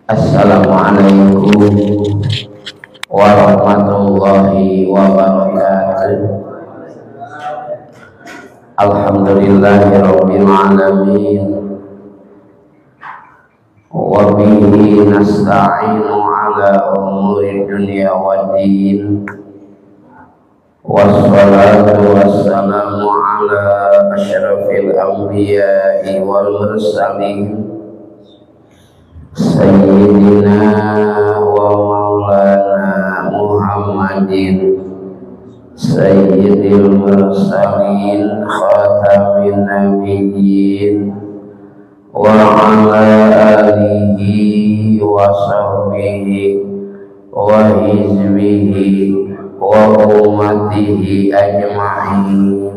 Assalamualaikum warahmatullahi wabarakatuh. Alhamdulillahirabbil alamin. Wa bihi nasta'inu ala umuri dunya waddin. Wassalatu wassalamu ala asyrafil anbiya'i wal mursalin Sayyidina wa maulana Muhammadin Sayyidil mursalin khatamin nabiyyin wa ala alihi wa sahbihi wa hizbihi wa ummatihi ajma'in.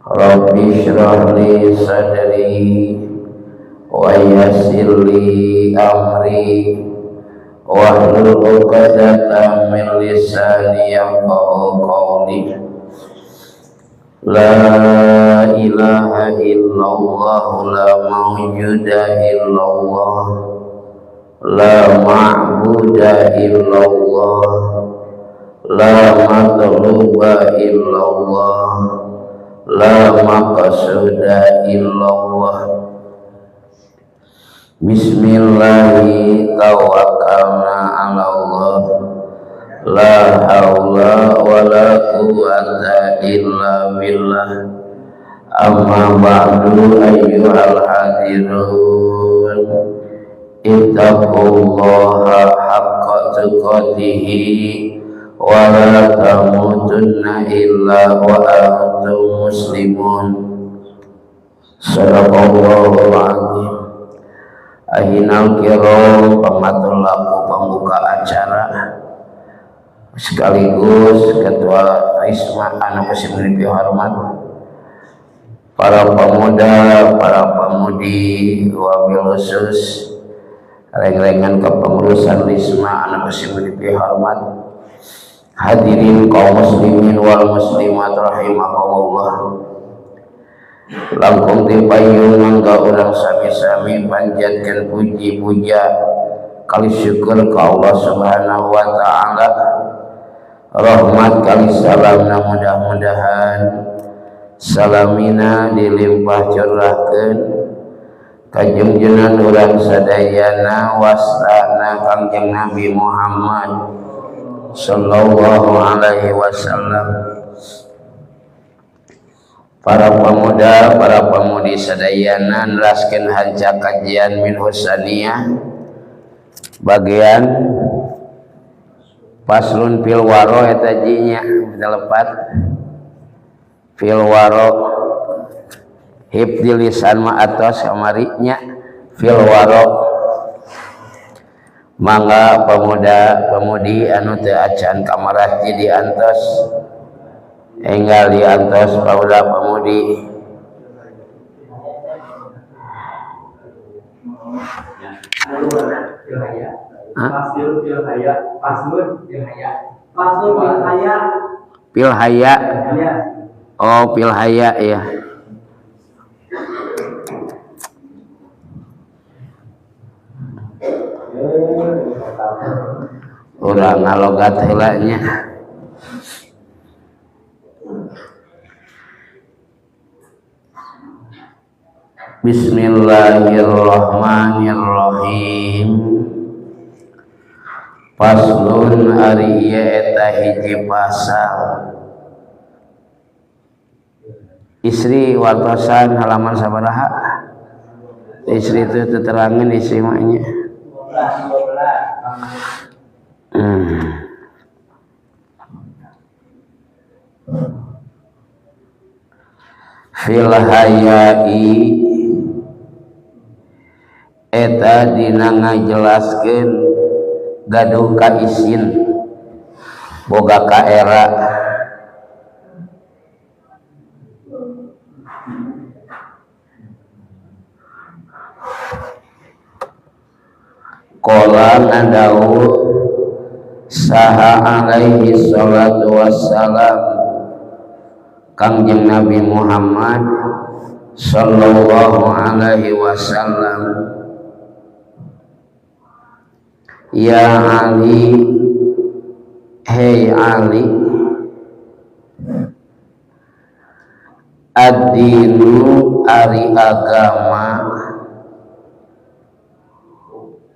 Rabbi shrah li sadri wa yassir li amri wahlul 'uqdatam min lisani yafqahu qawli. La ilaha illallah la mawjuda illallah la ma'buda illallah la matluba illallah la maqsuda illallah. Bismillahi tawakkalna ala Allah la haula wa la quwwata illa billah. Amma ba'du ayyuhal hadirun ittaqullaha haqqa tuqatihi wa la tamutunna illa wa antum muslimun. Sadaqallahul azim. Ahinal kiram, pamatur laku pembuka acara sekaligus ketua Isma anak Muslim hormat, para pemuda, para pemudi, wabil khusus reng-rengan kepengurusan Isma anak Muslim hormat, hadirin kaum muslimin wal muslimat rahimakumullah. Langkung dipayung mangga urang sami-sami panjatkeun puji-puja kali syukur ka Allah Subhanahu wa taala. Rahmat kali salamna mudah-mudahan salamina dilimpah curahkeun ka junjungan urang sadayana wasana Kangjeng Nabi Muhammad sallallahu alaihi wasallam. Para pemuda, para pemudi sadayana neraskeun hanca kajian min husaniyah bagian paslun fil waro eta jinya telepat fil waro hifdzi lisan ma atos kamari nya fil waro. Mangga pemuda pemudi anu teu acan kamarah jadi antos enggal di antos pemuda pemudi pilhaya. Oh pilhaya ya. Urang ngalogat heula nya. Bismillahirrahmanirrahim. Paslun ari ieu eta hiji pasal. Istri wartosan halaman sabaraha? Istri itu terangin istri maknya. 12. Fil hayai eta dina ngajelaskeun gaduh ka isin boga ka era. Qala nadawu saha alaihi salatu wassalam Kangjeng Nabi Muhammad sallallahu alaihi wasallam Ya Ali, hei Ali, ad-dinu ari agama,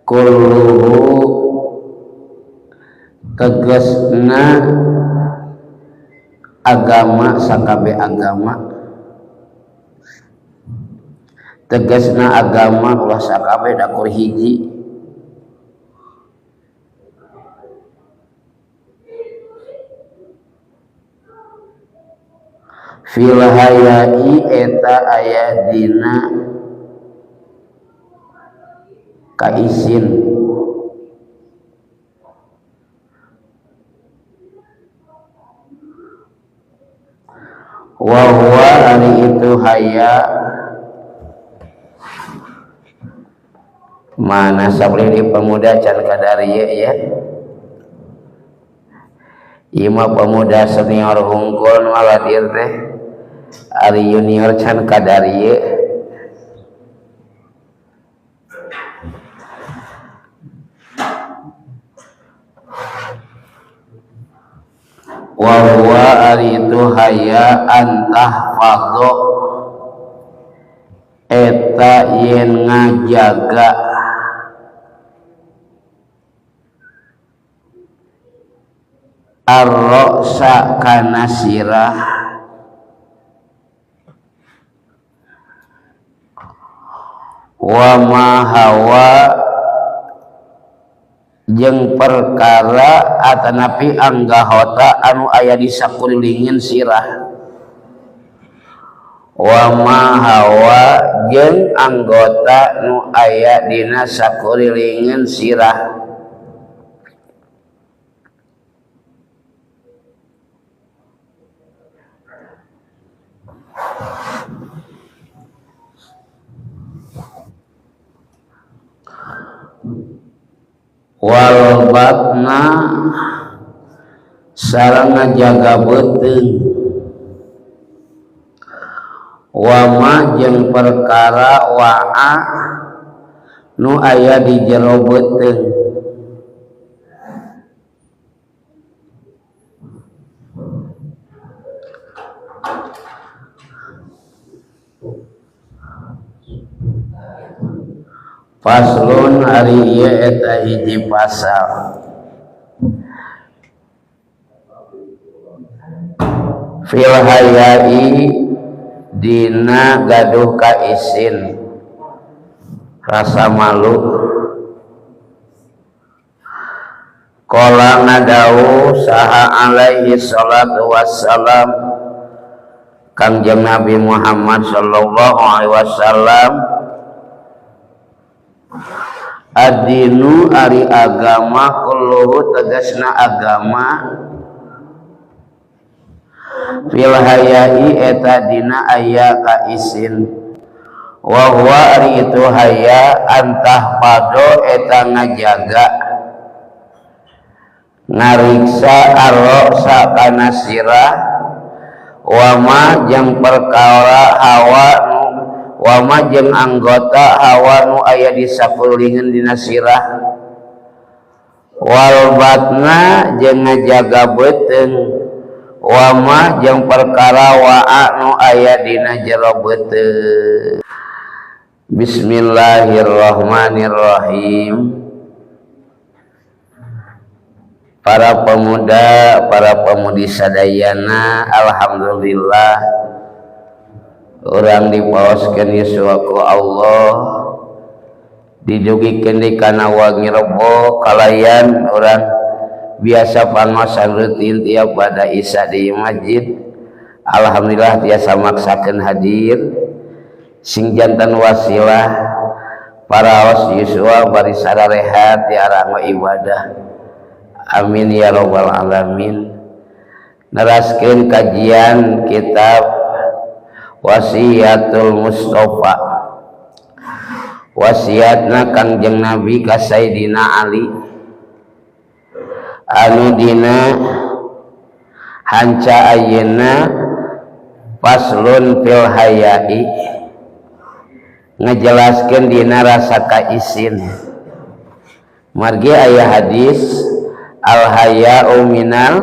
kulluhu tegasna agama sakabe agama, tegasna agama ulah sakabe dakur hiji. Fil hayai eta aya dina kaisin, wa huwa ari itu haya mana sabri di pemuda can kadariye ya. Ima pemuda senior hungkul maladir teh ari junior can kadariye. Wa huwa ari itu haya antahfadho eta yen ngajaga ar-ra'sa kana sirah wa ma hawa jeung perkara atanapi anggahota anu aya di sakurilingin sirah, wa ma hawa jeung anggota nu aya dina sakurilingin sirah. Wal batna sareng ngajaga beuteung, wa ma jeung perkara wa'a nu aya di jero beuteung, faslun ari ieu eta hiji pasal. Fil hayai dina gaduh ka isin rasa malu. Qala ngadawu saha alaihi salatu wassalam Kangjeng Nabi Muhammad sallallahu alaihi wasallam, ad-dinu ari agama, kulluhu tegasna agama, fil hayai eta dina aya ka isin, wa huwa ari itu haya antahfadho eta ngajaga ngariksa ar-ra'sa kana sirah, wa ma jeung perkara hawa wa ma jeung anggota hawa nu aya di sakulingeun dina sirah, wal batna jeung ngajaga beuteung, wa ma jeung perkara wa'a nu aya dina jero beuteung. Bismillahirrahmanirrahim. Para pemuda, para pemudi sadayana, alhamdulillah urang dipaoskeun yuswa ku Allah, didugikeun di kana wangi rebo kalayan urang biasa pangosan rutin tiap pada isya di masjid. Alhamdulillah tiasa maksakeun hadir sing jantan wasilah para os yuswa bari sararehat tiara ibadah. Amin ya rabbal alamin. Neraskeun kajian kitab Wasiyatul Mustafa, wasiatna Kangjeng Nabi ka Sayyidina Ali anu dina hanca ayeuna faslun fil hayai, ngajelaskeun dina rasa kaisin. margi aya hadis al haya'u minal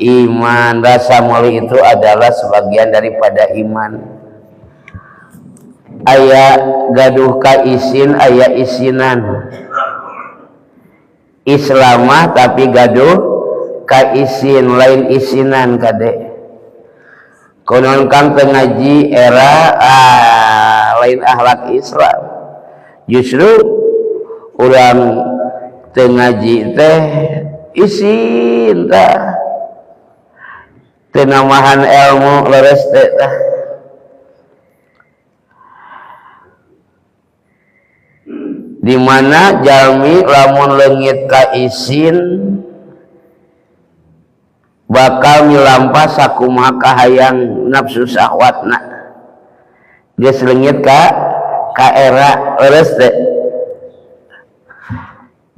iman, rasa malu itu adalah sebagian daripada iman. Aya gaduh ka isin, aya isinan. Islamah tapi gaduh ka isin, lain isinan kade. Konon kang teu ngaji era lain akhlak Islam. Justru urang teu ngaji teh isin tah. Teu namahan ilmu leres teh tah. Di mana jalmi lamun leungit ka isin bakal milampah sakumaha kahayang nafsu syahwatna geus leungit ka era leres teh.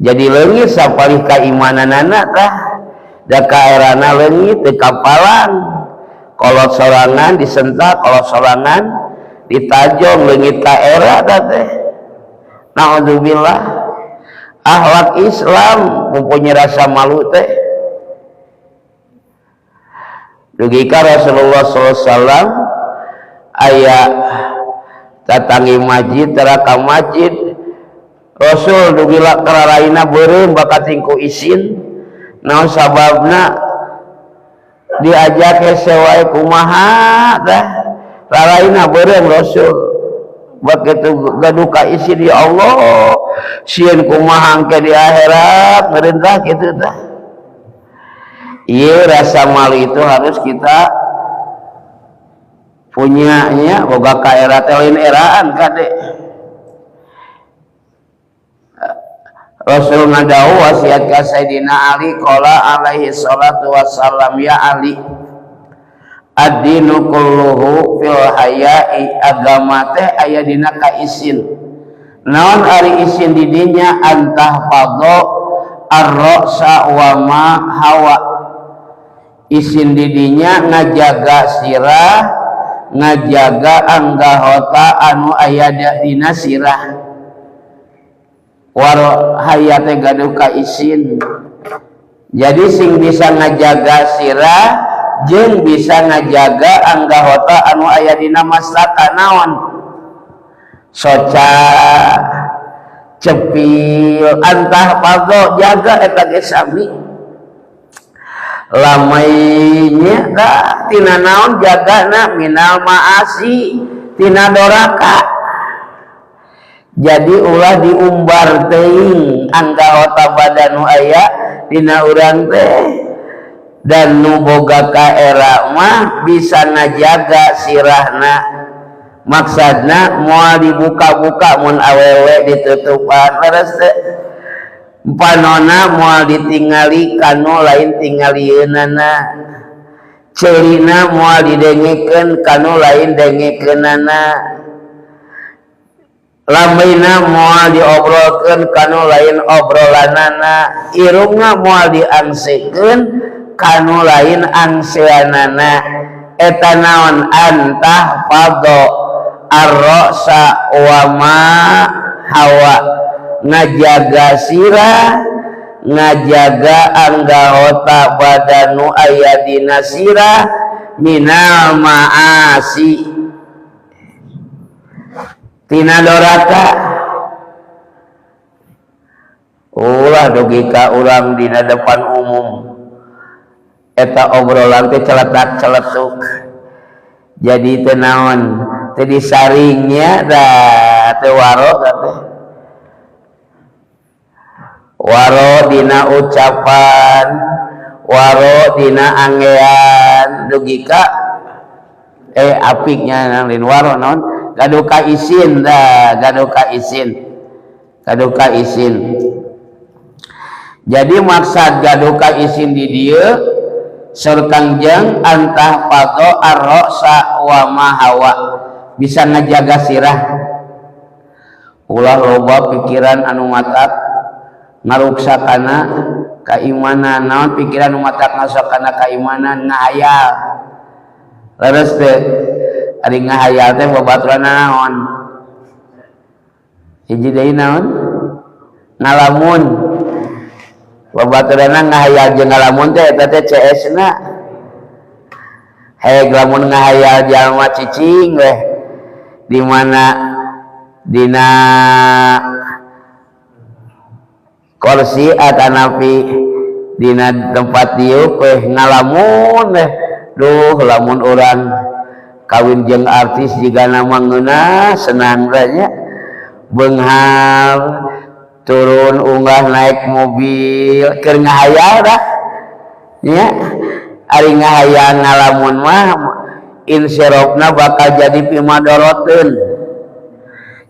Jadi leungit sapalih kaimananana tah da ka erana leungit teu kapalan, kolot sorangan disentak, kolot sorangan ditajong, leungit ka era tah teh. Naudzubillah, akhlak Islam mempunyai rasa malu teh. Dugika Rasulullah SAW aya tatangi masjid teraka masjid Rasul dugila kararaina beureum bakat tingku isin, naon sababna diajak hese wae kumaha tah raraina beureum Rasul begitu gaduh ka isin. Ya Allah, sieun kumaha engke di akhirat ngerendah kitu tah. Ieu rasa malu itu harus kita punyanya, boga ka era teh lain eraan kade. Rasul ngadawuh wasiat ka Sayyidina Ali qala alaihi salatu wassalam, ya Ali, ad-dinu kulluhu fil haya'i, agama teh aya dina ka isin. Naon ari isin di dinya? Antah fadho ar-ra'sa wa ma hawa. Isin di dinya ngajaga sirah, ngajaga anggahota anu aya dina sirah. War hayate gaduh ka isin. Jadi sing bisa ngajaga sirah jeung bisa ngajaga anggahota anu aya dina maslahah naon? Soca, cepil, antah pago, jaga eta ge sami. Lamainya tah tina naon jagana? Minal maasi, tina doraka. Jadi ulah diumbar teuing anggahota badanu aya dina urang teh. Dan nu boga ka era mah bisa ngajaga sirahna. Maksudna moal dibuka-buka mun awewe ditutupan leres teh. Panona moal ditingali kanu lain tingalieunana. Ceulina moal didengekeun kanu lain dengekeunana. Lambeuna moal diobrolkeun kanu lain obrolanana. Irungna moal diangsekeun kanu lain angseanana. Eta naon? Antah fadho ar-ra'sa wa ma hawa. Ngajaga sirah, ngajaga anggahota badanu aya dina sirah minal maasi, tina doraka. Ulah dugi ka urang dina depan umum eta obrolan teh celetak-celetuk. Jadi teu naon, teu disaringnya da teu waro teh. Waro dina ucapan, waro dina anggean, dugi ka apiknya nang lin waro naon? Gaduh ka isin dah, gaduh ka isin. Gaduh ka isin. Jadi maksud gaduh ka isin di dieu sareng antah fadho ar-ra'sa wa ma hawa. Bisa ngajaga sirah. Ulah loba pikiran anu matak ngaruksakana kaimanan. Naon pikiran anu matak ngaruksakana kaimanan? Ngahayal. Leres teh ari ngahayal teh babaturan naon? Hiji deui naon? ngalamun babaturanna ngahayal jeung ngalamun teh eta teh CS-na hayang lamun ngahayal jalma cicing weh di mana dina kursi atanapi dina tempat dieu weh ngalamun weh duh lamun urang kawin jeung artis jiga nama ngeunah senang nya beunghal turun unggah naik mobil keur ngahayal dah nya ari ngahayal ngalamun mah insirofna bakal jadi pimadoroteun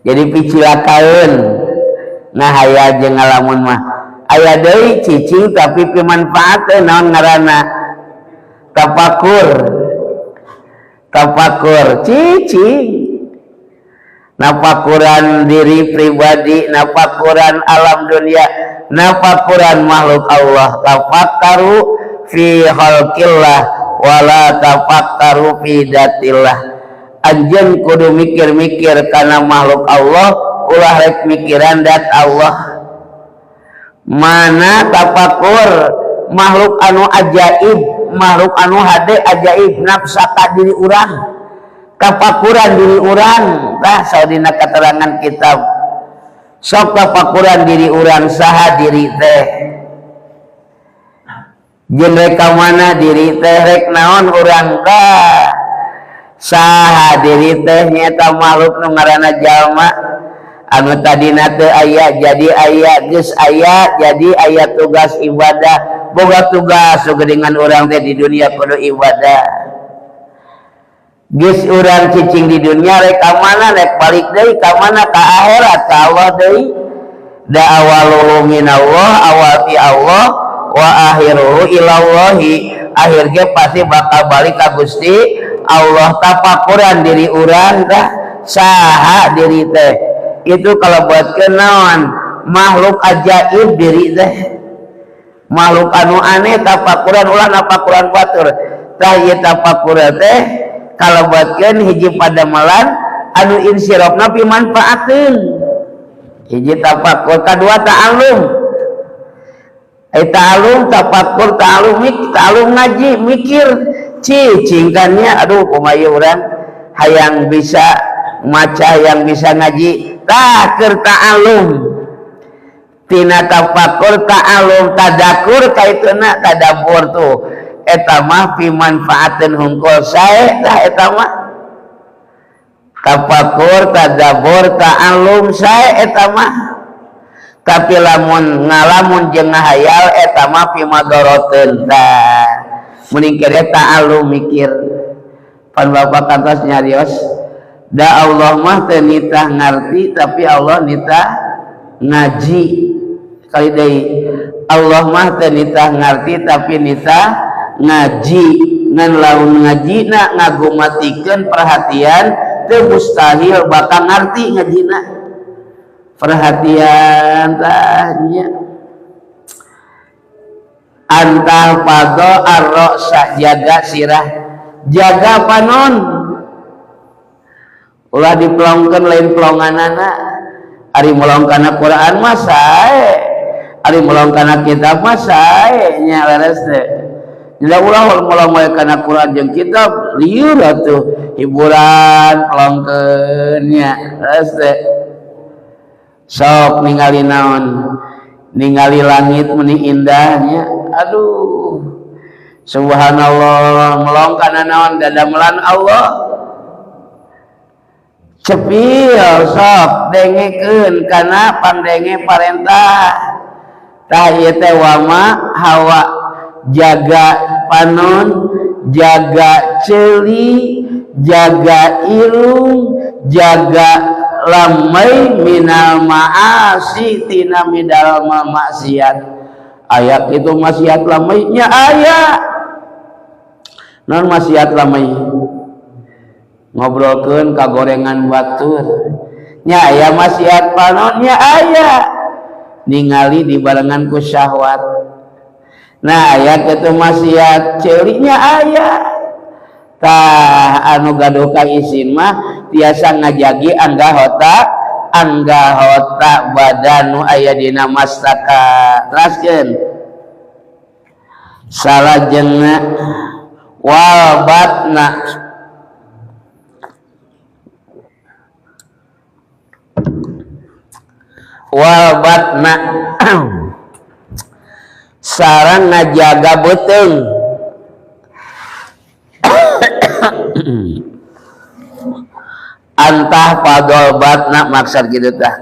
jadi picilakaeun ngahayal jeung ngalamun mah aya deui cicing tapi pimanfaateun naon ngaranna tafakur cicing nafakuran diri pribadi nafakuran alam dunia nafakuran makhluk Allah tafakkaru fi khalqillah wala tafakkaru fi datillah anjeun kudu mikir-mikir kana makhluk Allah ulah rek mikiran dat Allah mana tafakur makhluk anu ajaib makhluk anu hade ajaib nafsaka diri urang tafakuran diri urang tah saudina keterangan kitab sok tafakuran diri urang saha diri teh jeung rek ka mana diri teh rek naon urang tah saha diri teh nyaeta makhluk nu ngaranna jalma anu tadina teu aya jadi aya geus aya jadi aya tugas ibadah boga tugas gedengan urang teh di dunia kudu ibadah geus urang cicing di dunia rek ka mana rek balik deui ka mana ka akhirat ka Allah deui da awaluhu minallah awal ti Allah wa akhiruhu ilallahi akhir ge pasti bakal balik ka Gusti Allah tafakuran diri urang tah saha diri teh itu kalau buat kenaon makhluk ajaib diri teh makhluk anu aneh tafakuran ulah tafakuran batur tah ieu tafakuran teh kalau buatkan hiji padamalan anu insirofna pimanfaateun hiji tafakur kadua ta'alum ta'alum tafakur ta'alum ngaji mikir cicingkannya aduh kumaha urang hayang bisa maca yang bisa ngaji tah keur ta'alum tina tafakur ta'alum tadakur kaituna tadabbur tuh eta mah pimanfaateun hungkul sae tah eta mah tafakur tadabbur ta'allum sae eta mah tapi lamun ngalamun jeung ngahayal eta mah pimadoroteun tah mending kere ta'allum mikir pan bapak kantos nyarios da Allah mah teu nitah ngarti tapi Allah nitah ngaji kali deui Allah mah teu nitah ngarti tapi nitah ngaji ngan laun ngajina ngagumatikeun perhatian teu mustahil bakal ngarti ngajina perhatian tanya antah fado ar-ra'sa jaga sirah jaga panon ulah dipelongkeun lain pelonganana ari melongkana Quran mah sae ari melongkana kitab mah sae nya leres teh tidak ulah mulai kana Quran jeung kitab lieur atuh hiburan pelongkeunnya leres teh sok ningali naon ningali langit meuni indahnya aduh subhanallah melongkana naon dadamelan Allah cepil sok dengekeun kana pandenge parentah tah ieu teh wama hawa jaga panon jaga ceuli jaga irung jaga lamai minal ma'asi tina midal maksiat ayat itu maksiat lamai nya aya non maksiat lamai ngobrolkeun kagorengan batur nya aya maksiat panonnya aya ningali dibarengan ku syahwat nah aya kitu maksiat ceurinya aya tah anu gaduh ka isin mah tiasa ngajagi angga otak anggahota badanu aya dina mastaka. Teraskeun salajengna wal batna sareng ngajaga beuteung antah padol batna maksud kitu tah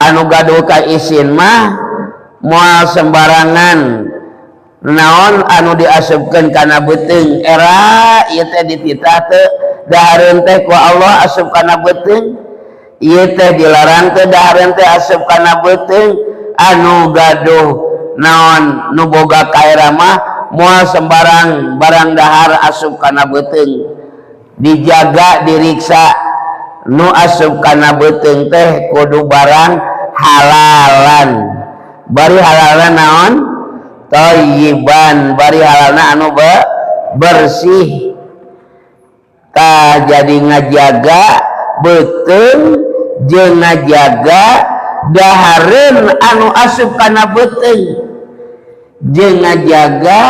anu gaduh ka isin mah moal sembarangan naon anu diasupkeun kana beuteung era ieu teh dititah teu dahareun teh ku Allah asup kana beuteung ieu teh dilarang teh dahareun teh asup kana beuteung anu gaduh naon nu boga kaera mah moal sembarang barang dahar asup kana beuteung dijaga diriksa nu asup kana beuteung teh kudu barang halalan bari halalan naon thayyiban bari halalna anu bersih tah jadi ngajaga beuteung jeung ngajaga dahareun anu asup kana beuteung jeung ngajaga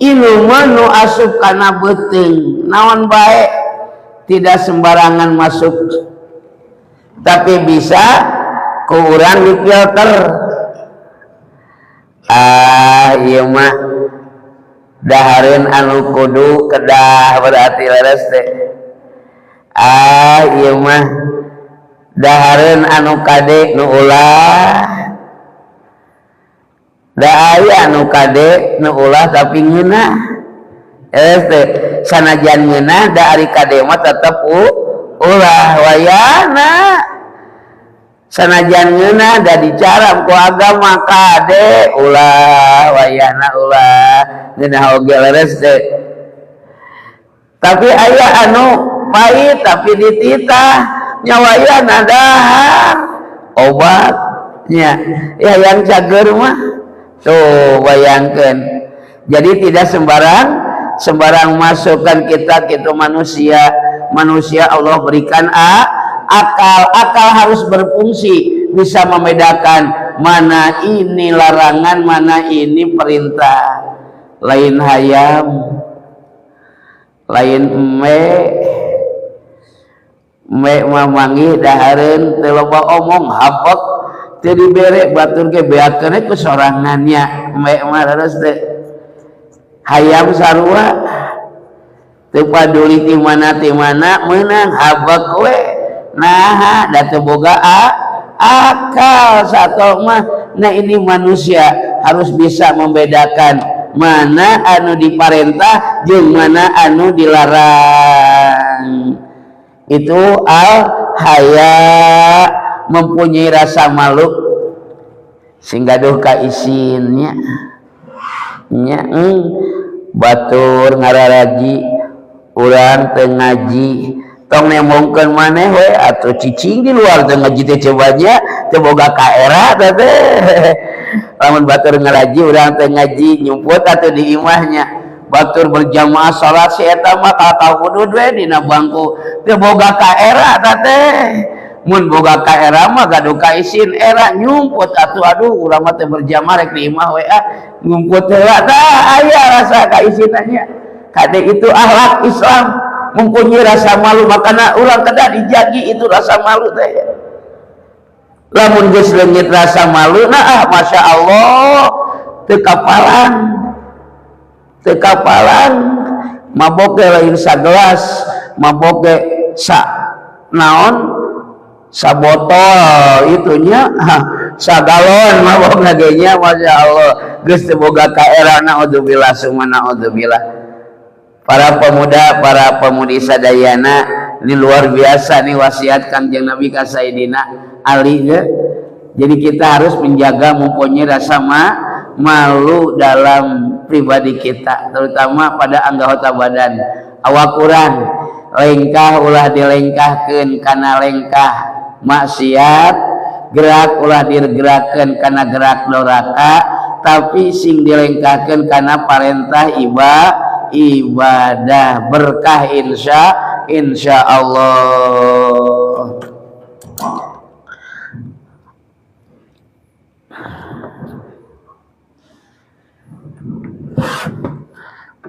ilmu nu asup kana beuteung naon bae tidak sembarangan masuk tapi bisa ku urang difilter ieu mah dahareun anu kudu kedah berarti leres teh ieu mah dahareun anu kade nu ulah da aya anu kade nu ulah tapi ngeunah leres teh sanajan ngeunah da ari kade mah tetep ulah wayana sanajan ngeunah da dicaram ku agama kade ulah wayana ulah ngeunah oge leres teh tapi aya anu pahit tapi dititah nyawayana dahar obatnya ya yang cager mah tuh bayangkeun jadi tidak sembarang masukkan kita gitu manusia Allah berikan akal harus berfungsi bisa membedakan mana ini larangan mana ini perintah lain hayam lain mamangi dahareun teu loba omong habek teu dibere batur ge beakeun ku sorangannya mah terus teh hayam sarua teu paduli ti mana meunang habek we nah da teu boga akal sato mah nah ini manusia harus bisa membedakan mana anu diparentah jeung mana anu dilarang itu al-haya mempunyai rasa malu sehingga duh ka isinnya nya batur ngararaji urang teu ngaji tong nemongkeun maneh we atuh cicing di luar teu ngaji teh cobanya teu boga kaera teh lamun batur ngaraji urang teu ngaji nyumput atuh di imahnya batur berjamaah salat si eta mah ka hudud we dina bangku teu boga ka era teh mun boga ka era mah gaduh ka isin era nyumput atuh aduh urang mah teh berjamaah rek di imah we nyumput heula tah aya rasa ka isinanya kade itu akhlak Islam mempunyai rasa malu makana urang kedah dijagi itu rasa malu teh lamun geus leungit rasa malu nah masya Allah teu kapalan maboke lain sagelas maboke naon sabotol itunya sagalon mabok ngagenya masya Allah geus teu boga ka era naudzubillah summa naudzubillah para pemuda para pemudi sadayana ini luar biasa nih wasiat Kangjeng Nabi ka Sayyidina Ali ya. Jadi kita harus menjaga mempunyai rasa malu dalam pribadi kita terutama pada anggota badan awak urang lengkah ulah dilengkahkeun kana lengkah maksiat gerak ulah digerakkeun kana gerak doraka tapi sing dilengkahkeun kana parentah ibadah berkah insya Allah.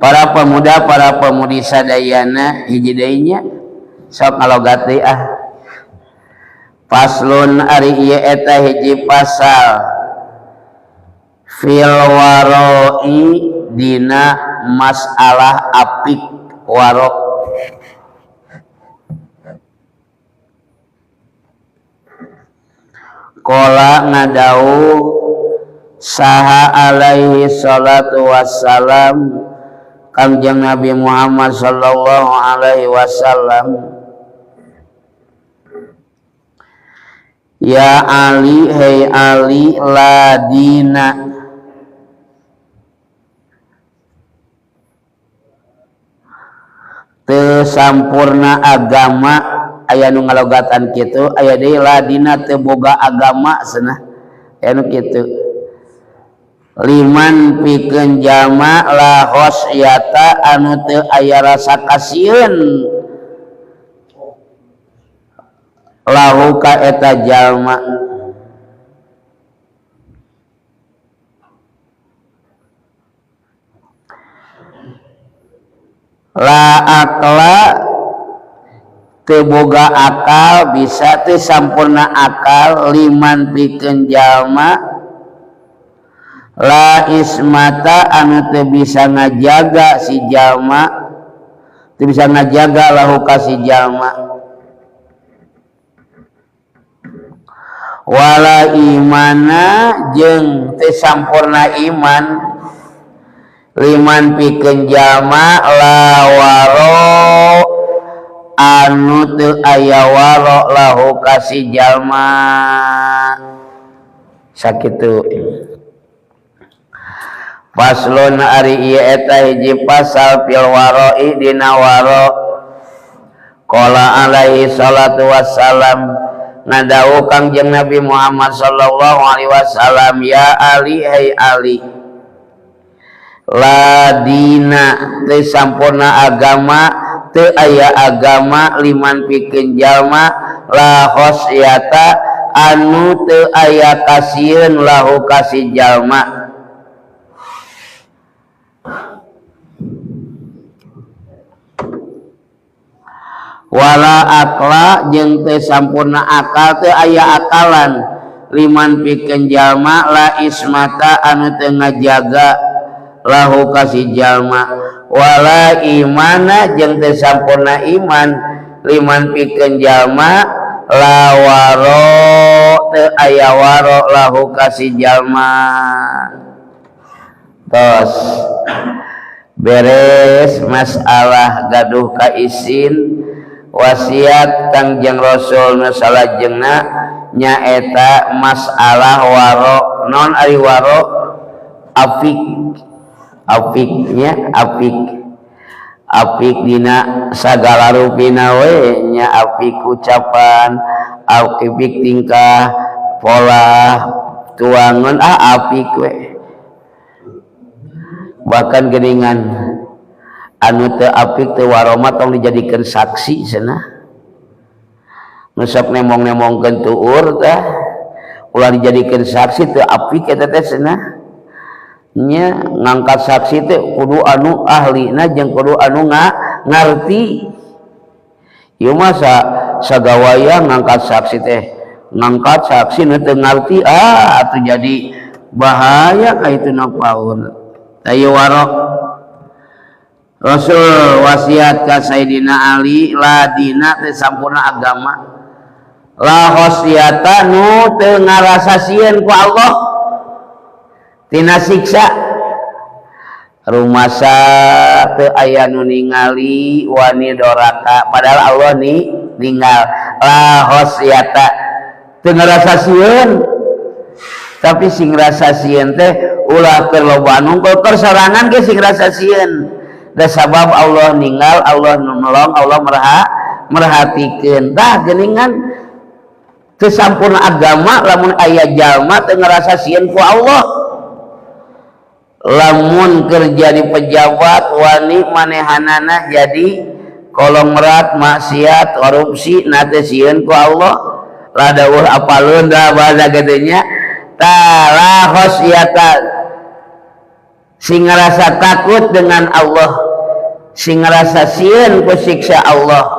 para pemuda para pemudi sadayana hiji deui nya sok ngalogat deui Faslun ari ieu eta hiji pasal fil waroi dina masalah apik waro. Qala ngadau saha alaihi salatu wassalam Kangjeng Nabi Muhammad sallallahu alaihi wasallam, ya Ali, hei Ali, la dina teu sampurna agama. Aya nu ngalogatan kitu, aya deui la dina teu boga agama cenah, aya nu kitu. Liman pikeun jalma la khosyata anu teu aya rasa kasieun lahu ka eta jalma. La akla teu boga akal, bisa teu sampurna akal liman pikeun jalma la ismata anu teu bisa ngajaga si jalma, teu bisa ngajaga lahu ka si jalma. Wala imana jeung teu sampurna iman liman pikeun jalma la waro anu teu aya waro lahu ka si jalma. Sakitu. Faslun ari ieu eta hiji pasal fil waroi dina waro. Qala alaihi salatu wassalam ngadau Kangjeng Nabi Muhammad sallallahu alaihi wasallam, ya Ali, hei Ali, la dina teu sampurna agama, teu aya agama liman pikeun jalma la khosyata anu teu aya kasieun lahu ka si jalma. Wala akla jeung teu sampurna akal, teu aya akalan liman pikeun jalma la ismata anu teu ngajaga lahu ka si jalma. Wala imana jeung teu sampurna iman liman pikeun jalma la waro teu aya waro lahu ka si jalma. Tos beres masalah gaduh ka isin wasiat Kangjeng Rasul nu salajengna nyaeta masalah waro. Non ari waro apik, apiknya apik dina sagala rupina we nya, apik ucapan, apik tingkah, pola tuangan, apik we. Bahkan geuningan anu teu apik teu waroma tong dijadikeun saksi cenah. Nu sok nemong-nemongkeun tuur tah ulah dijadikeun saksi teu apik eta teh cenah. Nya ngangkat saksi teh kudu anu ahlina jeung kudu anu ngarti. Ieu mah sagawaya ngangkat saksi teh ngangkat saksi nu teu ngarti, atuh jadi bahaya ka itu na paun. Ayo waro Rasul wasiat ka Sayyidina Ali, la dina teu sampurna agama, la khosyata nu teu ngarasa sieun ku Allah tina siksa. Rumasa teu aya nu ningali wani doraka padahal Allah ninggal. La khosyata teu ngarasa sieun, tapi sing rasa sieun teh ulah keur loba anu keur sorangan ge sing rasa sieun. Da sabab Allah ninggal, Allah nolong, Allah merhatikeun. Tah geuningan teu sampurna agama lamun aya jalma teu ngarasa sieun ku Allah. Lamun keur jadi pejabat wani manehanana jadi konglomerat maksiat korupsi na teu sieun ku Allah. Lah dawuh apaleun da bahasa gedenya ta la khosyata sing ngerasa takut dengan Allah, sing ngerasa sieun ku siksa Allah,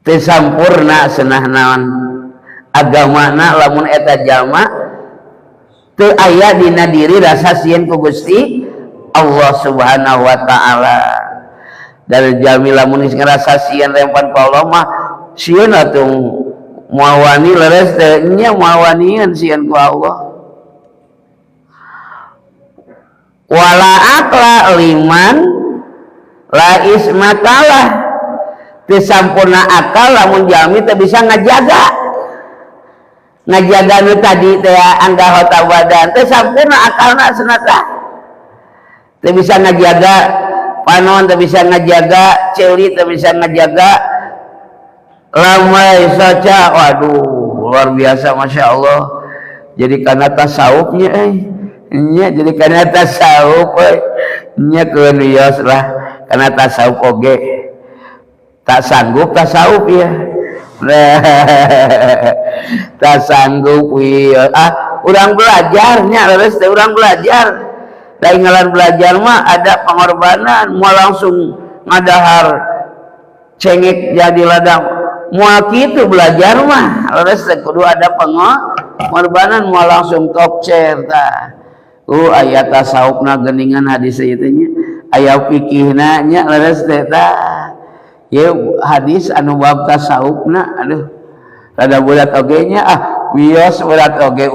teu sampurna seunah naon agamana lamun eta jalma teu aya dina diri rasa sieun ku Gusti Allah Subhanahu wa taala. Dari jalmi lamun geus ngerasa sieun rempan ka Allah mah sieun atuh moal wani leres teh nya moal wanian sieun ku Allah. Wala akla liman la ismatalah, teu sampurna akal lamun jalmi teu bisa ngajaga nu tadi teh anggahota badan teu sampurna akalna senata, teu bisa ngajaga panon, teu bisa ngajaga ceuli, teu bisa ngajaga lamai saja. Waduh luar biasa Masya Allah. Jadi karena tasawufnya nya jadi karena tasawuf nya keun wios lah, karena tasawuf oge tak sanggup tasawuf ya. Tak sanggup wios urang belajarnya leres teh urang belajar. Da ngaran belajar mah ada pengorbanan, mau langsung ngadahar cengek jadi ladang mau kitu belajar mah leres teh kudu ada pengorbanan, mau langsung top chair tah. Ayat tasawufna geningan hadis itu nya aya fikihna nya leres teh tah. Ye hadis anu bab tasawufna aduh rada bulat oge nya wios bulat oge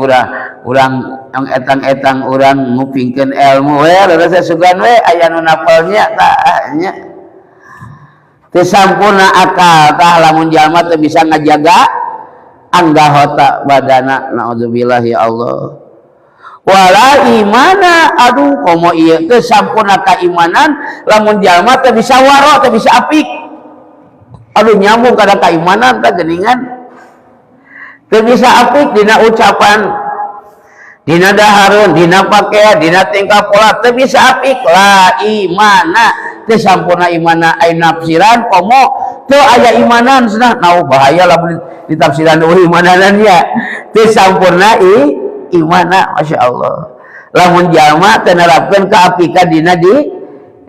urang yang etang-etang urang ngupingkeun ilmu we leres sugan we aya nu napelnya tah nya. Teu sampurna akal tah lamun jalma teu bisa ngajaga anggahota badana, naudzubillah ya Allah. Wala imana, aduh komo ieu teu sampurna keimanan lamun jalma teu bisa waro, teu bisa apik. Aduh nyambung kana keimanan teh geuningan. Teu bisa apik dina ucapan, dina dahareun, dina pakaian, dina tingkah pola teu bisa apik. La imana, teu sampurna imana ai nafsiran komo teu aya imanan cenah. Nah bahaya lamun ditafsiran imanan ya. Teu sampurna imana, Masya Allah. Lamun jalma tenerapkan keapikan dina di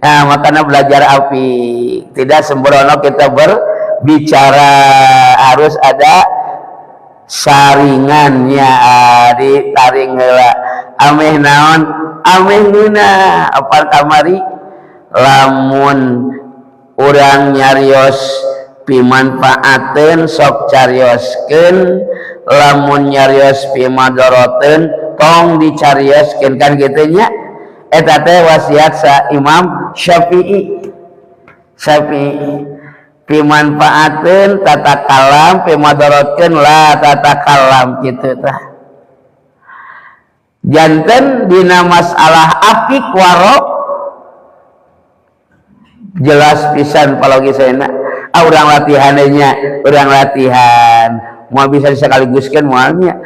makanya belajar apik, tidak sembrono kita berbicara, harus ada saringannya, ditaring heula ameh naon ameh guna apal kamari lamun urang nyarios pimanfaateun sok carioskeun, lamun nyarios pimadoroteun tong dicarioskeun kan kitu nya. Eta teh wasiat sa Imam Syafi'i. Pimanfaateun tata kalam, pimadorotkeun la tata kalam kitu tah. Janten dina masalah apik waro jelas pisan palogisena. Urang latihannya, urang latihan mau bisa dikaliguskeun moalnya.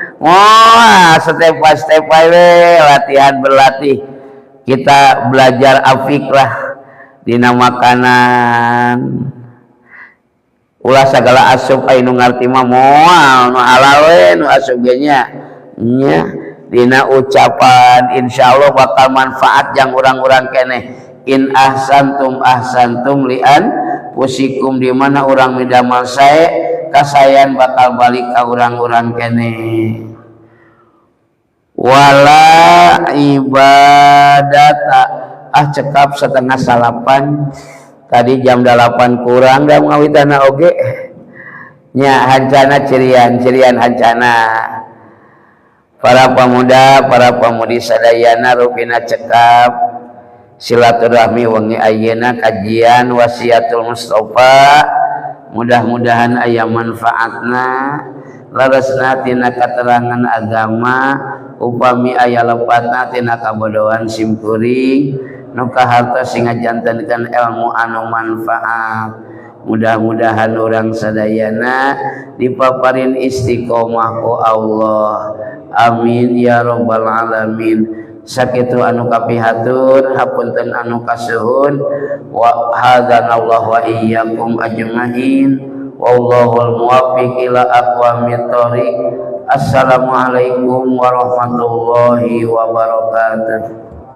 Step by step we latihan berlatih. Kita belajar afik lah dina makanan. Ulah sagala asup anu ngarti mah moal nu halal we nu asup ge nya. Nya dina ucapan insyaallah bakal manfaat jang urang-urang keneh. In ahsantum ahsantum lian pusikum, di mana urang midamal sae kasayan bakal balik ka urang-urang kene. Wala ibadata cekap setengah salapan tadi jam 8 kurang dah ngawitana oge nya hancana cirian hancana. Para pemuda para pemudi sadayana rupina cekap silaturahmi wengi ayeuna kajian wasiatul Mustafa, mudah-mudahan aya manfaatna laresna tina katerangan agama, upami aya lepatna tina kabodohan simkuring nu kahartos sing ngajantenkeun ilmu anu manfaat. Mudah-mudahan urang sadayana dipaparin istiqomah ku Allah, amin ya rabbal alamin. Sakitu anu kapihatur hapunten anu kasuhun wa hadanallahu wa iyyakum ajmain wallahul muwaffiq ila aqwamit thoriq. Assalamualaikum warahmatullahi wabarakatuh.